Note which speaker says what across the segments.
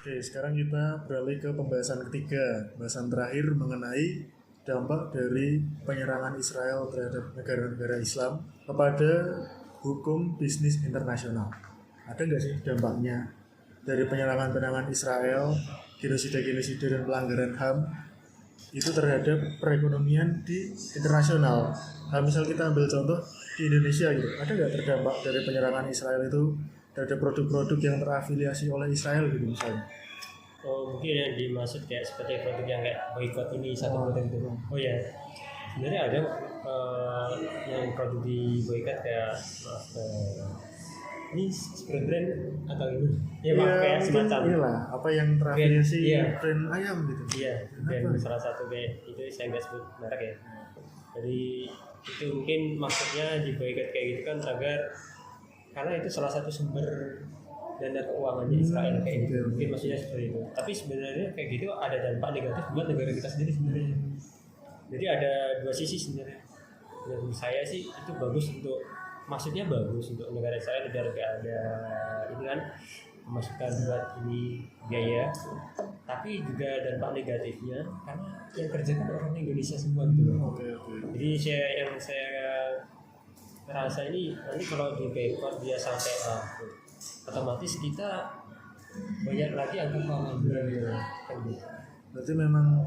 Speaker 1: Oke, sekarang kita beralih ke pembahasan ketiga, pembahasan terakhir mengenai dampak dari penyerangan Israel terhadap negara-negara Islam kepada hukum bisnis internasional. Ada nggak sih dampaknya dari penyerangan-penyerangan Israel, genosida-genosida dan pelanggaran HAM itu terhadap perekonomian di internasional? Nah, misal kita ambil contoh di Indonesia gitu, ada nggak terdampak dari penyerangan Israel itu terhadap produk-produk yang terafiliasi oleh Israel gitu misalnya?
Speaker 2: Oh mungkin yang dimaksud kayak seperti produk yang kayak boykot ini satu produk itu. Oh ya, sebenarnya ada yang produk di boykot kayak ini brand atau ini ya maaf kayak semacam
Speaker 1: inilah apa yang terafiliasi
Speaker 2: iya.
Speaker 1: brand ayam gitu.
Speaker 2: Iya, brand salah satu kayak itu saya nggak sebut merek ya. Jadi itu mungkin maksudnya di boykot kayak gitu kan agar karena itu salah satu sumber dana keuangannya Israel kayak gitu. Mungkin maksudnya seperti itu. Tapi sebenarnya kayak gitu ada dampak negatif buat negara kita sendiri sebenarnya. Jadi ada dua sisi sebenarnya. Menurut saya sih itu bagus untuk maksudnya bagus untuk negara Israel biar gak ada ini kan masukan buat ini biaya. Tapi juga dampak negatifnya karena yang kerja kan orang Indonesia semua gitu loh. Jadi yang saya rasa ini nanti kalau di boykot dia sampai otomatis kita banyak lagi angka pengangguran kan gitu.
Speaker 1: Berarti memang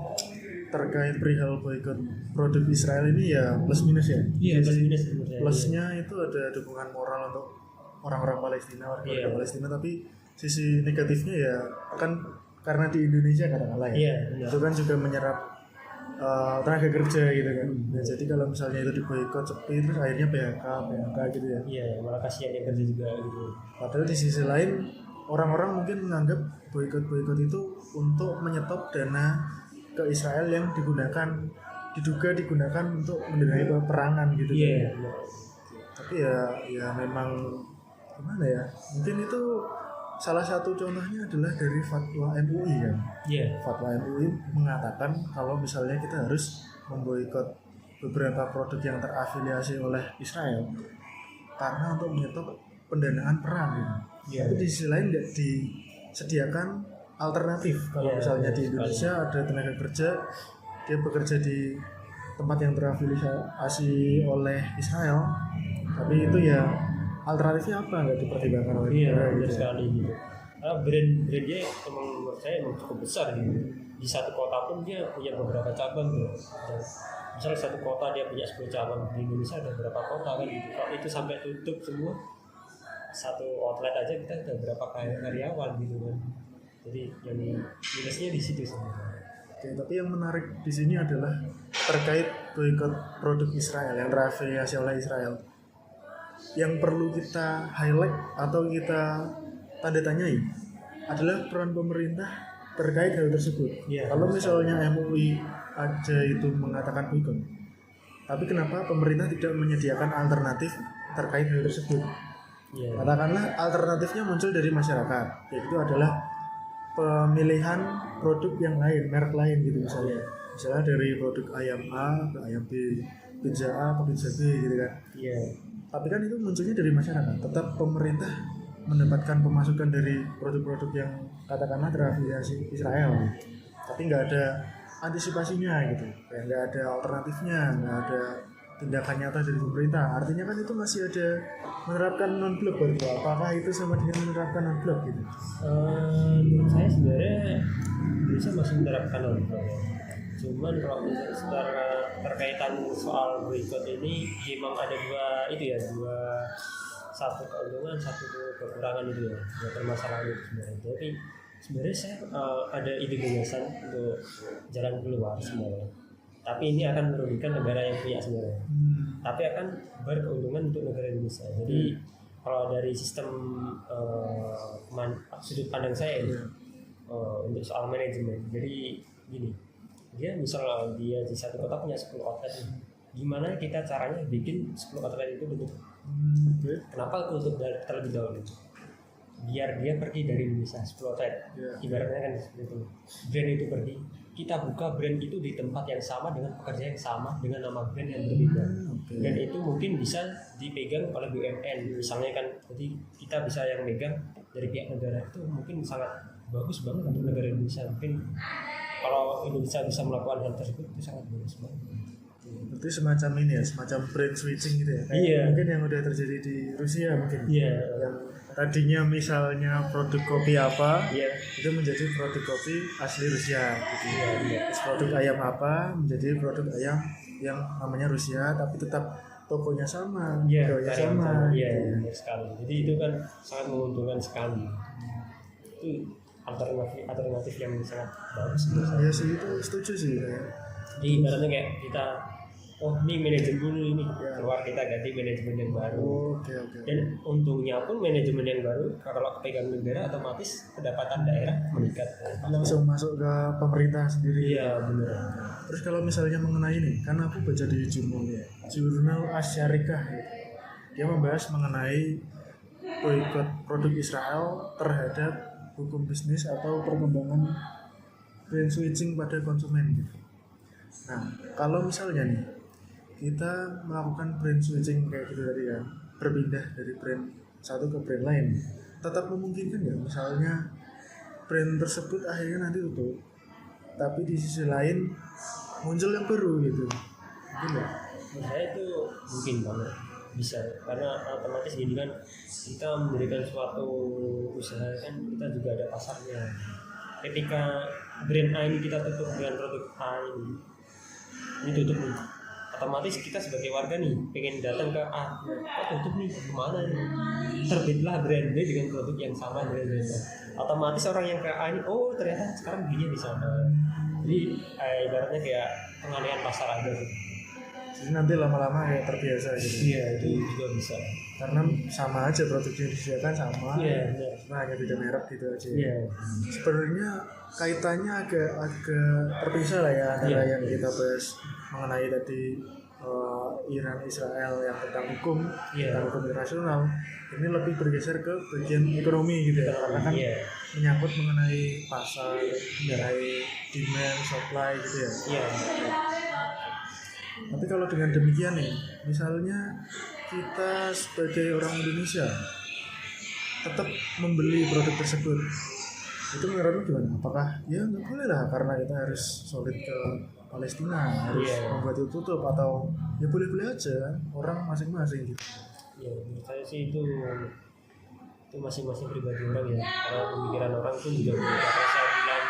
Speaker 1: terkait perihal boykot produk Israel ini ya plus minus ya.
Speaker 2: Iya, plus minus.
Speaker 1: Plusnya itu ada dukungan moral untuk orang-orang Palestina, warga Palestina, tapi sisi negatifnya ya kan karena di Indonesia katakanlah ya. Itu kan juga menyerap tenaga kerja gitu kan. Nah, jadi kalau misalnya itu diboykot sepi terus akhirnya PHK gitu ya.
Speaker 2: Iya, malah kasihan yang kerja juga gitu.
Speaker 1: Padahal di sisi lain orang-orang mungkin menganggap boykot itu untuk menyetop dana ke Israel yang diduga digunakan untuk mendanai peperangan gitu kan.
Speaker 2: Iya.
Speaker 1: Tapi ya memang gimana ya? Mungkin itu salah satu contohnya adalah dari fatwa MUI kan.
Speaker 2: Iya.
Speaker 1: Fatwa MUI mengatakan kalau misalnya kita harus memboikot beberapa produk yang terafiliasi oleh Israel karena untuk menyetop pendanaan perang gitu.
Speaker 2: Yeah.
Speaker 1: Tapi di sisi lain tidak disediakan alternatif. Kalau misalnya di Indonesia ada tenaga kerja, dia bekerja di tempat yang terafiliasi oleh Israel, tapi itu ya alternatifnya apa nggak dipertimbangkan oleh
Speaker 2: negara gitu sekali gitu. Karena brand-brandnya emang menurut saya emang cukup besar gitu. Di satu kota pun dia punya beberapa cabang gitu. Misalnya satu kota dia punya 10 cabang, di Indonesia ada berapa kota kan gitu. Kalau itu sampai tutup semua, satu outlet aja kita ada berapa karyawan gitu kan. Jadi yang minusnya di situ sebenarnya.
Speaker 1: Oke, tapi yang menarik di sini adalah terkait boikot produk Israel yang terafiliasi oleh Israel. Yang perlu kita highlight atau kita tanda tanyai adalah peran pemerintah terkait hal tersebut. Kalau misalnya MUI aja itu mengatakan boikot, tapi kenapa pemerintah tidak menyediakan alternatif terkait hal tersebut? Katakanlah alternatifnya muncul dari masyarakat, yaitu adalah pemilihan produk yang lain, merek lain gitu misalnya dari produk ayam A ke ayam B, pizza A ke pizza B gitu kan. Tapi kan itu munculnya dari masyarakat. Tetap pemerintah mendapatkan pemasukan dari produk-produk yang katakanlah terafiliasi Israel, tapi nggak ada antisipasinya gitu, kayak nggak ada alternatifnya, nggak ada tindakan nyata dari pemerintah. Artinya kan itu masih ada menerapkan non-blok gitu. Apakah itu sama dengan menerapkan non-blok gitu?
Speaker 2: Menurut saya sebenarnya Indonesia masih menerapkan non-blok ya. Cuman kalau secara terkaitan soal boykot ini memang ada dua satu keuntungan satu kekurangan itu ya, dua permasalahan itu sebenarnya. Tapi sebenarnya saya ada ide gagasan untuk jalan keluar sebenarnya. Tapi ini akan merugikan negara yang punya sebenarnya. Tapi akan berkeuntungan untuk negara Indonesia. Jadi kalau dari sistem sudut pandang saya ini untuk soal manajemen. Jadi gini, dia misalnya dia di satu kota punya 10 outlet, gimana kita caranya bikin 10 outlet itu bentuk kenapa tutup terlebih dahulu? Biar dia pergi dari Indonesia 10 outlet. Ibaratnya kan seperti itu. Brand itu pergi, kita buka brand itu di tempat yang sama dengan pekerja yang sama dengan nama brand yang berbeda. Dan itu mungkin bisa dipegang oleh BUMN misalnya kan. Jadi kita bisa yang megang dari pihak negara itu mungkin sangat bagus banget untuk negara Indonesia. Mungkin kalau Indonesia bisa melakukan hal tersebut itu sangat bagus banget.
Speaker 1: Berarti semacam ini ya, semacam brand switching gitu ya. Kayak
Speaker 2: Iya.
Speaker 1: mungkin yang udah terjadi di Rusia mungkin.
Speaker 2: Iya.
Speaker 1: Yang tadinya misalnya produk kopi apa,
Speaker 2: Iya.
Speaker 1: itu menjadi produk kopi asli Rusia gitu.
Speaker 2: Iya.
Speaker 1: Terus produk ayam apa menjadi produk ayam yang namanya Rusia tapi tetap tokonya sama,
Speaker 2: Iya,
Speaker 1: pegawainya
Speaker 2: karyawan
Speaker 1: sama.
Speaker 2: sama. Iya,
Speaker 1: gitu.
Speaker 2: benar sekali. Jadi itu kan sangat menguntungkan sekali. Itu alternatif yang sangat bagus.
Speaker 1: Ya sih itu setuju sih. Ya.
Speaker 2: Jadi ibaratnya kayak kita, oh ini manajemen ini
Speaker 1: Ya.
Speaker 2: keluar, kita ganti manajemen yang baru.
Speaker 1: Oke oke.
Speaker 2: Dan untungnya pun manajemen yang baru kalau kepegang negara otomatis pendapatan daerah meningkat.
Speaker 1: Langsung masuk ke pemerintah sendiri.
Speaker 2: Iya benar.
Speaker 1: Terus kalau misalnya mengenai ini, kan aku baca di jurnal Asyarikah gitu. Dia membahas mengenai boikot produk Israel terhadap hukum bisnis atau perkembangan brand switching pada konsumen gitu. Nah, kalau misalnya nih kita melakukan brand switching kayak gitu tadi kan, berpindah dari brand satu ke brand lain, tetap memungkinkan nggak misalnya brand tersebut akhirnya nanti tutup, tapi di sisi lain muncul yang baru gitu, mungkin nggak?
Speaker 2: Menurut saya itu mungkin banget bisa, karena otomatis gini kan, kita mendirikan suatu usaha kan kita juga ada pasarnya. Ketika brand A ini kita tutup dengan produk A ini tutup nih, otomatis kita sebagai warga nih pengen datang ke A, kok tutup nih, kemana nih? Terbitlah brand B dengan produk yang sama dengan brand A. Otomatis orang yang ke A ini, oh ternyata sekarang belinya di sana. Jadi ibaratnya kayak pengalihan pasar aja sih.
Speaker 1: Jadi nanti lama-lama kayak terbiasa gitu.
Speaker 2: Iya, itu juga bisa.
Speaker 1: Karena sama aja produk yang disediakan sama,
Speaker 2: Iya, benar.
Speaker 1: nah hanya beda merek gitu aja.
Speaker 2: Iya.
Speaker 1: Sebenarnya kaitannya agak terpisah lah ya antara yang kita bahas mengenai tadi Iran Israel yang tentang hukum,
Speaker 2: Iya.
Speaker 1: tentang hukum internasional. Ini lebih bergeser ke bagian ekonomi gitu ya, karena kan
Speaker 2: Iya.
Speaker 1: menyangkut mengenai pasar, mengenai demand, supply gitu ya.
Speaker 2: Iya.
Speaker 1: Tapi kalau dengan demikian nih, misalnya kita sebagai orang Indonesia tetap membeli produk tersebut, itu menurutmu gimana? Apakah ya nggak boleh lah karena kita harus solid ke Palestina, harus
Speaker 2: Iya.
Speaker 1: membuat itu tutup, atau ya boleh-boleh aja orang masing-masing gitu.
Speaker 2: Ya, menurut saya sih itu masing-masing pribadi orang ya. Karena pemikiran orang pun juga berbeda. Kalau saya bilang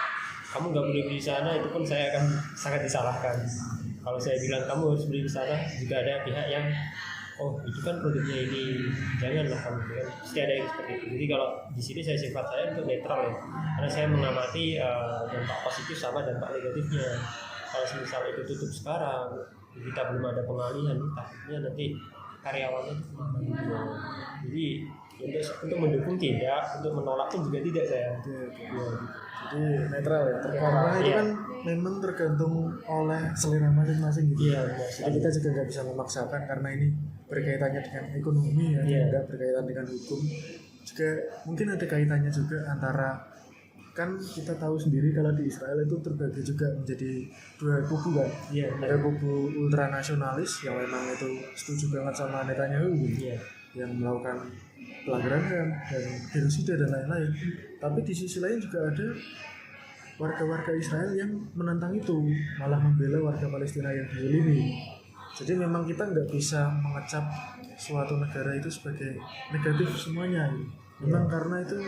Speaker 2: kamu nggak boleh beli di sana, itu pun saya akan sangat disalahkan. Kalau saya bilang kamu harus beli di sana, juga ada pihak yang oh itu kan produknya ini, janganlah kamu beli. Pasti ada yang seperti itu. Jadi kalau di sini saya sifat saya untuk netral ya, karena saya mengamati dampak positif sama dampak negatifnya. Kalau misal itu tutup sekarang, kita belum ada pengalihan, takutnya nanti karyawannya itu kemana gitu. Jadi untuk mendukung tidak, untuk menolak pun juga tidak saya.
Speaker 1: Ya. Jadi netral ya, karena itu
Speaker 2: Iya.
Speaker 1: kan memang tergantung oleh selera masing-masing gitu.
Speaker 2: Iya, benar.
Speaker 1: Jadi kita juga nggak bisa memaksakan karena ini berkaitannya dengan ekonomi ya,
Speaker 2: Iya.
Speaker 1: nggak berkaitan dengan hukum. Juga mungkin ada kaitannya juga antara, kan kita tahu sendiri kalau di Israel itu terbagi juga menjadi dua kubu kan.
Speaker 2: Iya,
Speaker 1: Ada kubu ultranasionalis yang memang itu setuju banget sama Netanyahu gitu,
Speaker 2: Iya.
Speaker 1: yang melakukan pelanggaran HAM dan genosida dan lain-lain. Tapi di sisi lain juga ada warga-warga Israel yang menentang itu, malah membela warga Palestina yang dizalimi. Jadi memang kita nggak bisa mengecap suatu negara itu sebagai negatif semuanya. Memang karena itu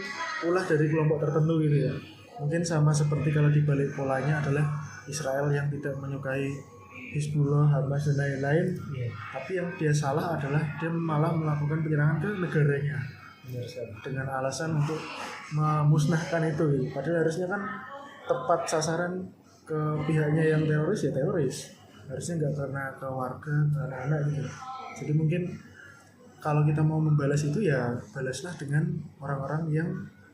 Speaker 1: ulah dari kelompok tertentu gitu ya. Mungkin sama seperti kalau dibalik polanya adalah Israel yang tidak menyukai Hizbullah, Hamas dan lain-lain.
Speaker 2: Iya.
Speaker 1: Tapi yang dia salah adalah dia malah melakukan penyerangan ke negaranya
Speaker 2: Benar sekali.
Speaker 1: dengan alasan untuk memusnahkan itu gitu. Padahal harusnya kan tepat sasaran ke pihaknya yang teroris ya teroris, harusnya nggak karena ke warga, ke anak-anak gitu. Jadi mungkin kalau kita mau membalas itu ya balaslah dengan orang-orang yang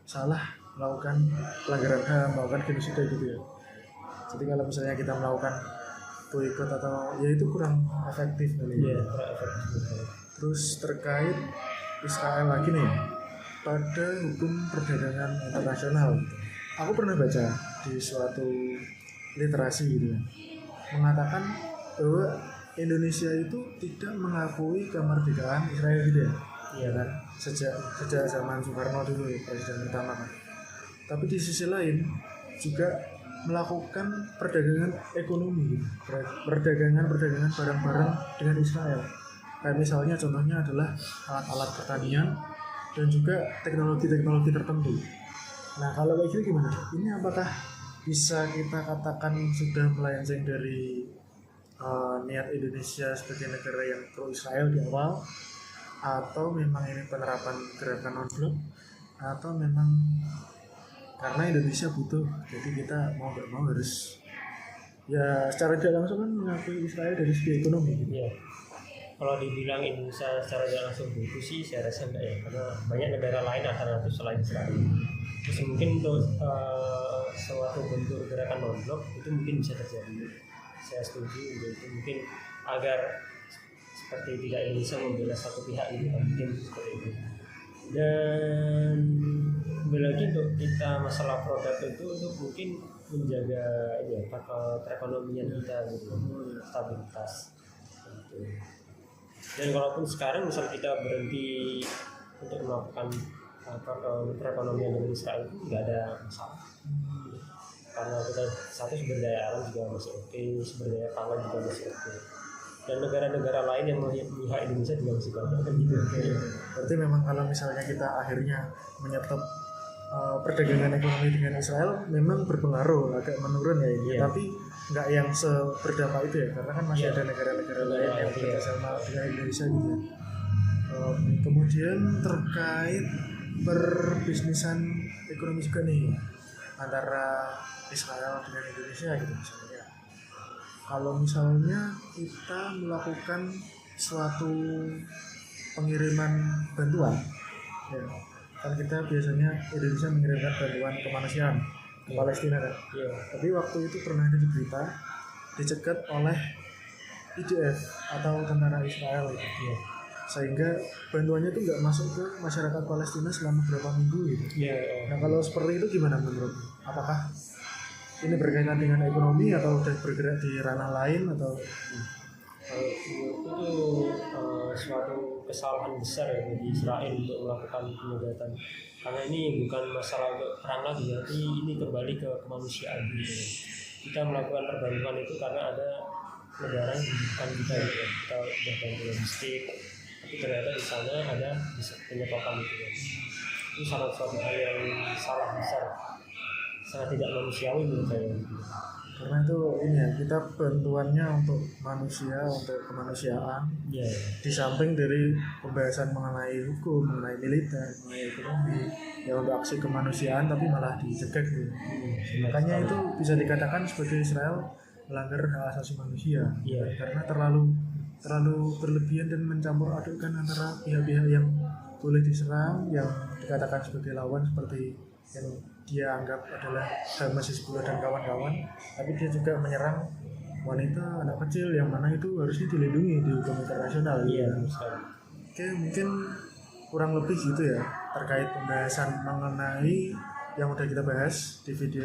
Speaker 1: salah melakukan pelanggaran HAM, melakukan genosida gitu ya. Jadi kalau misalnya kita melakukan boikot atau ya itu kurang efektif kali ya.
Speaker 2: Iya, kurang efektif.
Speaker 1: Terus terkait Israel lagi nih, pada hukum perdagangan internasional, aku pernah baca di suatu literasi gitu ya, mengatakan bahwa Indonesia itu tidak mengakui kemerdekaan Israel gitu ya.
Speaker 2: Iya
Speaker 1: Kan sejak zaman Soekarno dulu ya, presiden pertama kan. tapi di sisi lain juga melakukan perdagangan ekonomi, perdagangan barang-barang dengan Israel. Kayak misalnya contohnya adalah alat-alat pertanian dan juga teknologi-teknologi tertentu. Nah kalau kayak gitu gimana? Ini apakah bisa kita katakan sudah melenceng dari niat Indonesia sebagai negara yang pro Israel di awal, atau memang ini penerapan gerakan non-blok, atau memang karena Indonesia butuh, jadi kita mau nggak mau harus ya secara tidak langsung kan mengakui Israel dari segi ekonomi gitu.
Speaker 2: Ya. Kalau dibilang Indonesia secara tidak langsung butuh sih saya rasa enggak ya, karena banyak negara lain alternatif selain Israel. Terus mungkin untuk suatu bentuk gerakan non-blok itu mungkin bisa terjadi. Saya setuju itu mungkin agar seperti tidak Indonesia membela satu pihak itu mungkin seperti itu. Dan kembali lagi untuk kita masalah produk itu untuk mungkin menjaga ya perekonomian kita gitu, stabilitas gitu. Dan kalaupun sekarang misal kita berhenti untuk melakukan perekonomian dengan Israel itu nggak ada masalah, karena kita satu sumber daya alam juga masih oke, sumber daya pangan juga masih oke, dan negara-negara lain yang memihak Indonesia juga masih banyak kan gitu.
Speaker 1: Berarti memang kalau misalnya kita akhirnya menyetop perdagangan ekonomi dengan Israel memang berpengaruh, agak menurun ya ini, tapi nggak yang seberdampak itu ya, karena kan masih ada negara-negara lain yang bekerjasama dengan Indonesia gitu. Kemudian terkait perbisnisan ekonomi juga nih antara Israel dengan Indonesia gitu misalnya. Kalau misalnya kita melakukan suatu pengiriman bantuan, ya, kan kita biasanya Indonesia mengirimkan bantuan kemanusiaan ke Palestina kan. Tapi waktu itu pernah ada di berita dicegat oleh IDF atau tentara Israel gitu. Sehingga bantuannya itu nggak masuk ke masyarakat Palestina selama beberapa minggu gitu. Nah kalau seperti itu gimana menurut? Apakah ini berkaitan dengan ekonomi atau udah bergerak di ranah lain atau?
Speaker 2: Itu suatu kesalahan besar ya bagi Israel untuk melakukan penyegatan, karena ini bukan masalah untuk perang lagi, tapi ini kembali ke kemanusiaan gitu. Kita melakukan perbantuan itu karena ada negara yang membutuhkan kita gitu. Kita udah bantu logistik, tapi ternyata di sana ada penyetopan itu ya. Itu sangat suatu hal yang salah besar, sangat tidak manusiawi menurut saya gitu.
Speaker 1: Karena itu ini ya, kita bantuannya untuk manusia, untuk kemanusiaan, di samping dari pembahasan mengenai hukum, mengenai militer, mengenai ekonomi, ya untuk aksi kemanusiaan, tapi malah dicegah gitu. Makanya itu bisa dikatakan sebagai Israel melanggar hak asasi manusia, karena terlalu berlebihan dan mencampur adukkan antara pihak-pihak yang boleh diserang, yang dikatakan sebagai lawan seperti yang dia anggap adalah Hamas, Hizbullah dan kawan-kawan, tapi dia juga menyerang wanita, anak kecil yang mana itu harusnya dilindungi di hukum internasional. Oke, mungkin kurang lebih gitu ya terkait pembahasan mengenai yang udah kita bahas di video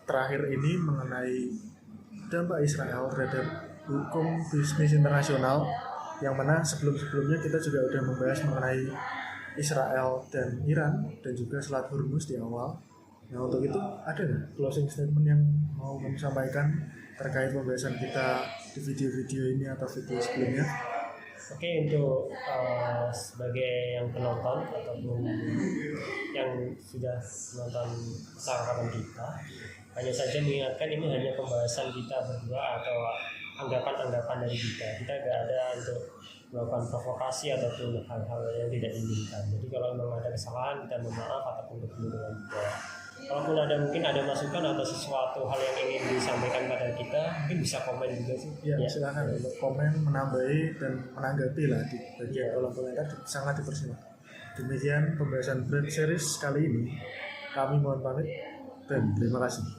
Speaker 1: terakhir ini mengenai dampak Israel terhadap hukum bisnis internasional, yang mana sebelum-sebelumnya kita juga udah membahas mengenai Israel dan Iran dan juga Selat Hormuz di awal. Nah untuk itu ada nggak closing statement yang mau kamu sampaikan terkait pembahasan kita di video-video ini atau video sebelumnya?
Speaker 2: Oke, untuk sebagai yang penonton ataupun yang sudah menonton percakapan kita, hanya saja mengingatkan ini hanya pembahasan kita berdua atau anggapan-anggapan dari kita. Kita nggak ada untuk melakukan provokasi ataupun hal-hal yang tidak diinginkan. Jadi kalau memang ada kesalahan kita mohon maaf ataupun kekeliruan juga. Kalaupun mungkin ada masukan atau sesuatu hal yang ingin disampaikan pada kita, mungkin bisa komen juga sih.
Speaker 1: Ya. Silakan untuk komen, menambahi dan menanggapi lah di bagian kolom komentar, sangat dipersilakan. Demikian pembahasan Brand Series kali ini. Kami mohon pamit dan terima kasih.